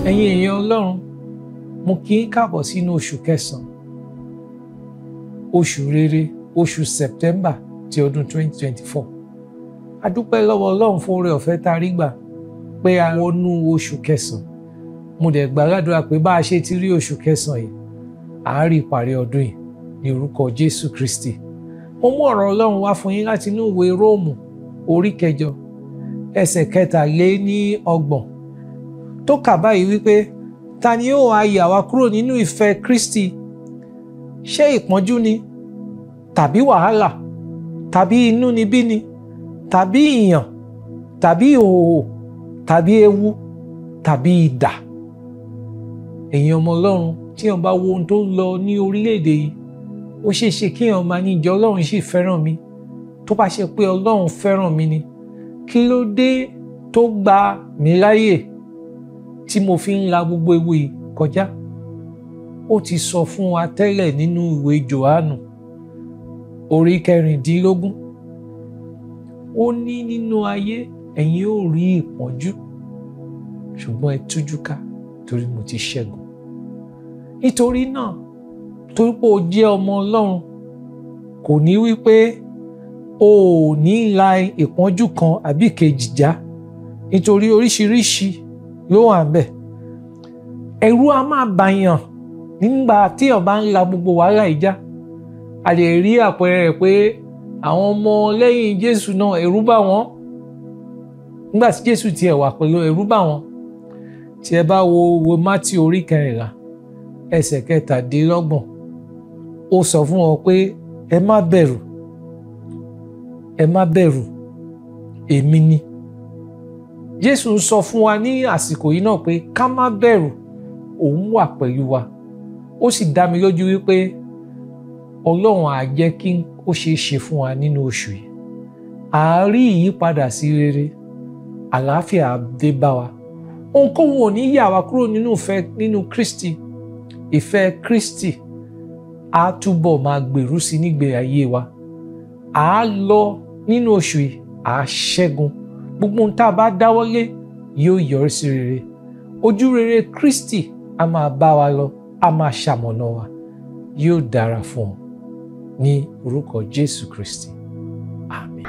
Ẹ̀yin èèyàn Ọlọ́run, mo kí yín káàbọ̀ sínú oṣù kẹsàn-án, oṣù rere, oṣù September ti ọdún 2024. A dúpẹ́ lọ́wọ́ Ọlọ́run fún oore ọ̀fẹ́ tá a rí gbà pé a wọnú oṣù kẹsàn-án. Mo dẹ̀ gbàdúrà pé bá a ṣe ti rí oṣù kẹsàn-án yìí, à á rí ìparí ọdún yìí ní orúkọ Jésù Kristi. Mo mú ọ̀rọ̀ Ọlọ́run wá fún yín láti inú ìwé Róòmù orí 8 ẹsẹ̀ 23 tó kà báyìí wípé, ta ni ó wá yà wá kúrò nínú ìfẹ́ Kristi? Ṣé ìpọ́njú ni, tàbí wàhálà, tàbí inúnibíni, tàbí ìyàn, tàbí ìhòhò, tàbí ewu, tàbí idà? Ẹ̀yin ọmọ Ọlọ́run, tí wọ́n bá wo ohun tó ń lọ ní orílẹ̀-èdè yìí, ó ṣeé ṣe kí wọ́n máa ní ìjọ Ọlọ́run sì fẹ́ràn mi. Tó bá ṣe pé Ọlọ́run fẹ́ràn mi ni, kí ló dé tó gba mí láyè tí mo fi ń la gbogbo ewu yìí kọjá? Ó ti sọ fún wa tẹ́lẹ̀ nínú ìwé Jòhánù orí 16. Ó ní nínú ayé ẹ̀yin ó rí ìpọ́njú, ṣùgbọ́n ẹ tújú ká torí mo ti ṣẹ́gun. Nítorí náà, torí pé o jẹ́ ọmọ Ọlọ́run, kò ní wípé o ò ní la ìpọ́njú kan àbí kejì já, nítorí oríṣiríṣi ló wà ńbẹ̀. Ẹ̀rù a máa bàyàn nígbà tí èèyàn bá ń la gbogbo wàhálà yìí já. A lè rí àpẹẹrẹ rẹ̀ pé àwọn ọmọ lẹ́yìn Jésù náà ẹ̀rù bà wọ́n. Nígbà tí Jésù tiẹ̀ wà pẹ̀lú, ẹ̀rù bà wọ́n. Tí ẹ bá wo Mátíù orí 14 ẹsẹ̀ 27, ó sọ fún wọn pé ẹ má bẹ̀rù, ẹ má bẹ̀rù, èmi ni. Jésù ń sọ fún wa ní àsìkò yìí náà pé ká má bẹ̀rù, òun wà pẹ̀lú wa. Ó sì dá mi lójú wípé Ọlọ́run á jẹ́ kí ó ṣeé ṣe fún wa nínú oṣù yìí. À á rí ìyípadà sí rere, àlàáfíà á dé bá wa. Ohunkóhun ò ní yà wá kúrò nínú Kristi. Ìfẹ́ Kristi á túbọ̀ máa gbèrú sí nígbè ayé wa. À á lọ nínú oṣù yìí, à á ṣẹ́gun. Gbogbo ohun tá a bá dáwọ́lé yóò yọrí sí rere. Ojú rere Kristi a máa bá wa lọ, a máa ṣamọ̀nà wa. Yóò dára fún ọ ní orúkọ Jésù Kristi. Àmín.